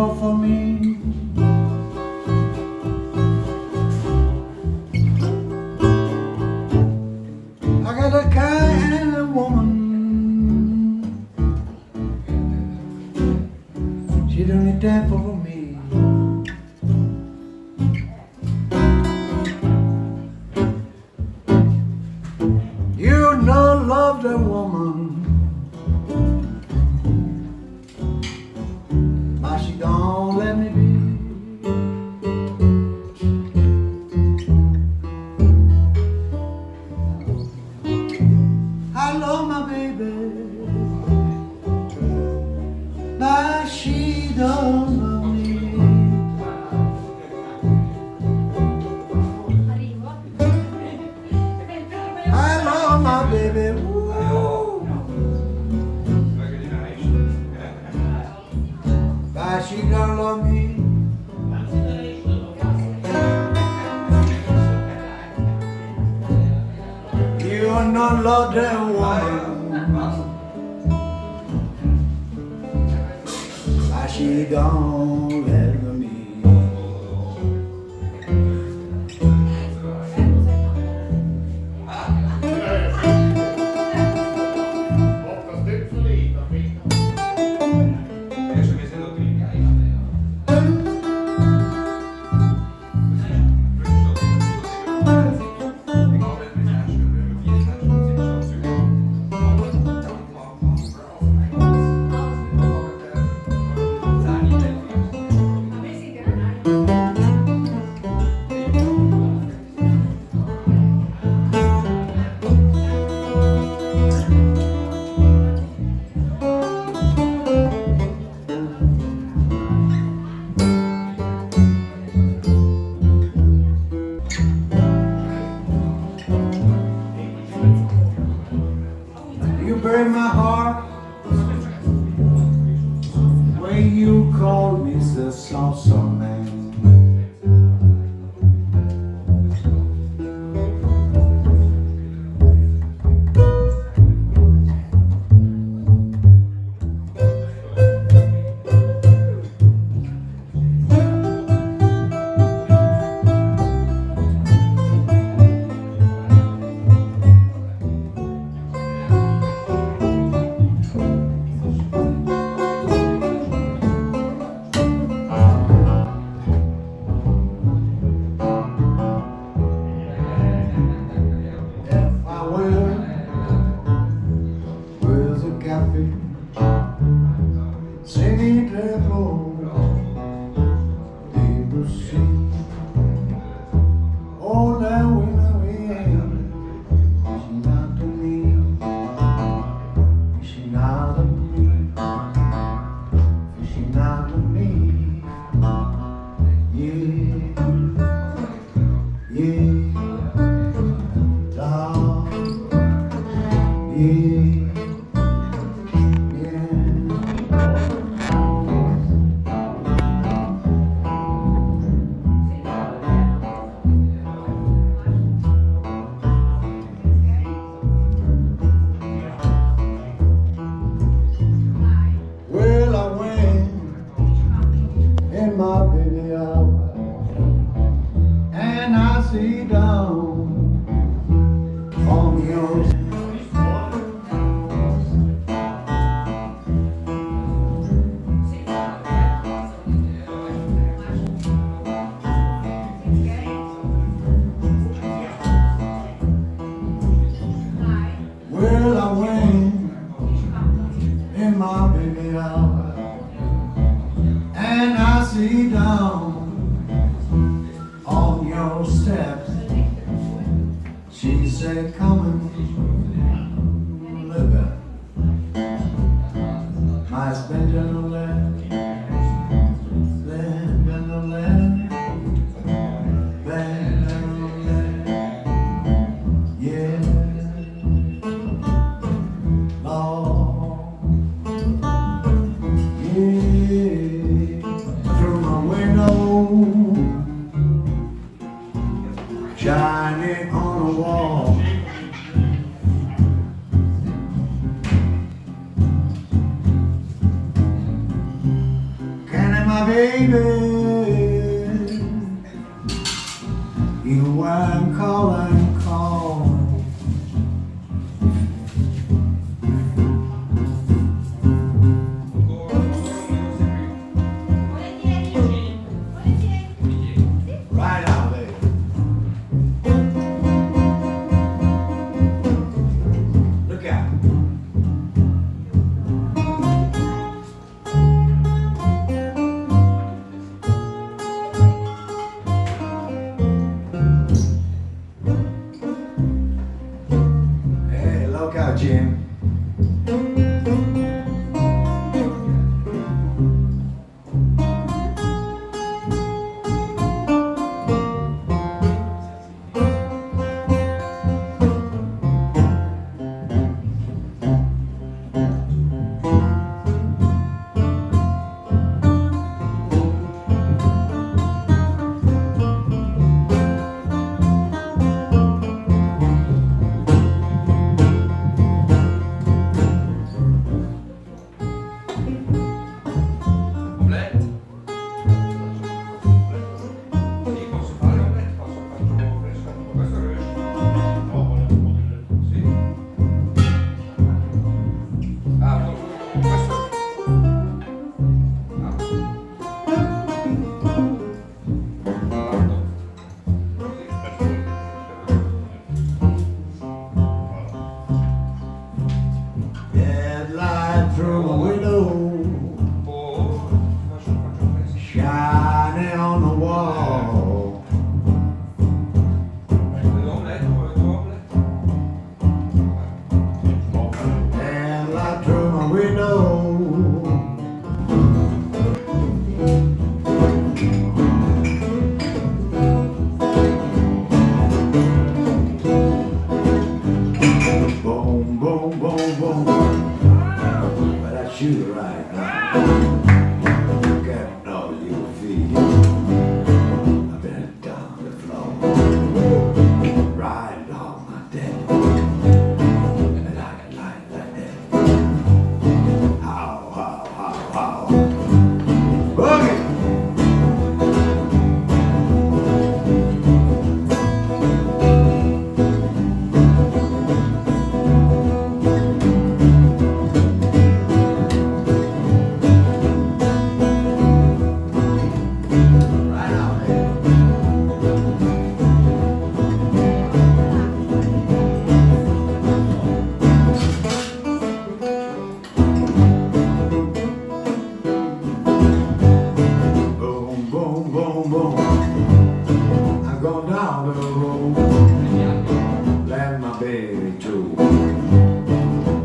devil for me. I got a kind of woman, she don't need devil for me. You know love the woman, but she don't let me be. I love my baby, but she don't love me. I love my baby, woo, but she don't love me. You are not love that woman, but she don't let me. You break my heart when you call me the salsa man. Shining on a wall. Can I my baby. You know why I'm calling, calling. Right out there. Look out. Hey, look out, Jim. Headlight through a window, shining on the wall. Headlight through my window. Boom, boom, boom, boom. But I shoot right now. Getting all your feet. I've been down the floor. Riding on my deck. And I can lie like that. How, how. Boogie! Right out there. Boom, boom, boom, boom. I go down the road, let my baby too.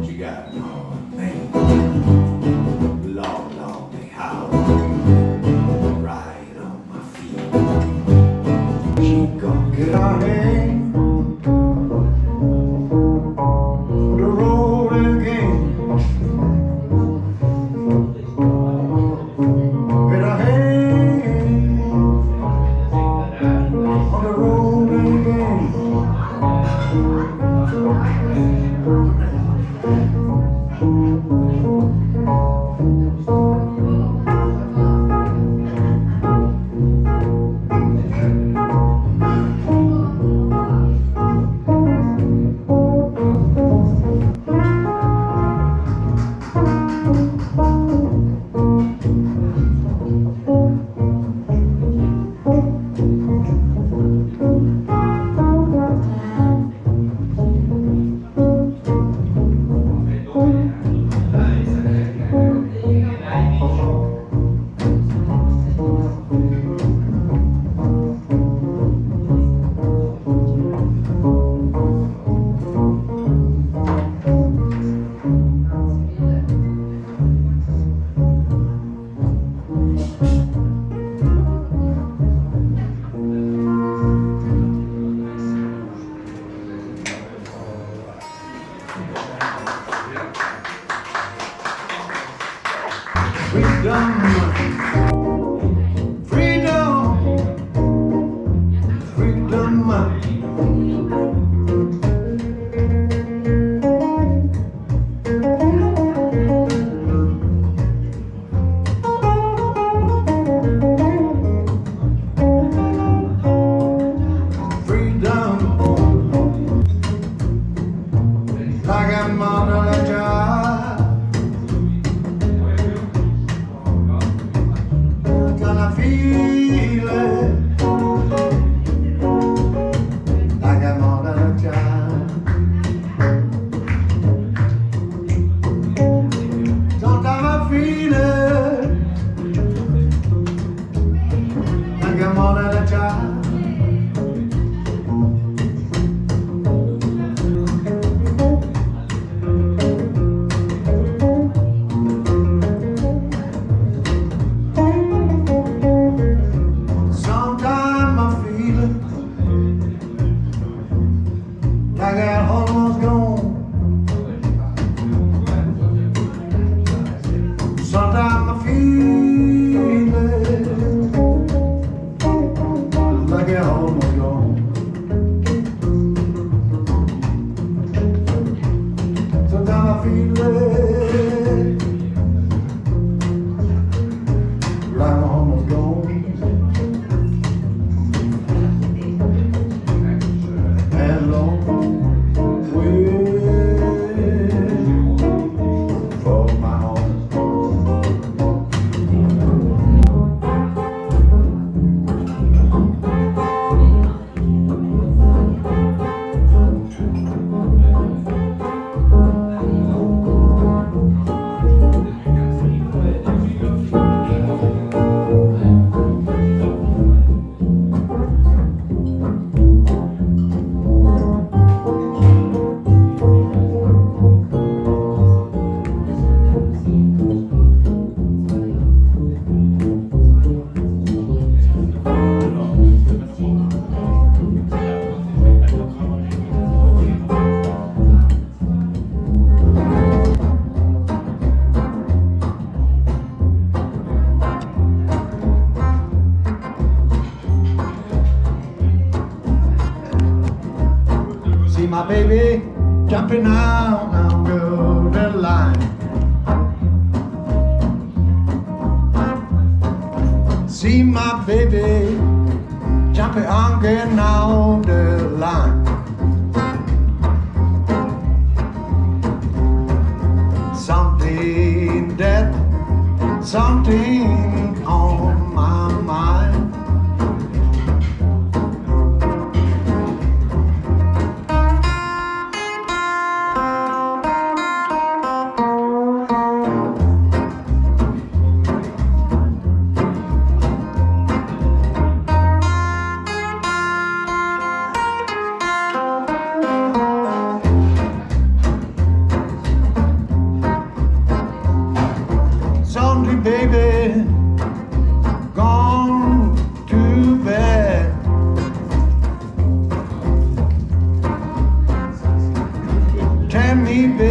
She got no name. Lord, Lord, me how. Right on my feet. She gon' get her hand on the road again. Get her hand on the road again. like that almost gone. Sometimes I feel it like it almost gone. Sometimes I feel it like I'm almost gone. And long way for my home. See my baby jumping out on the line. See my baby jumping on getting out the line. Something on my mind. Something, baby, gone to bed. Tell me, baby.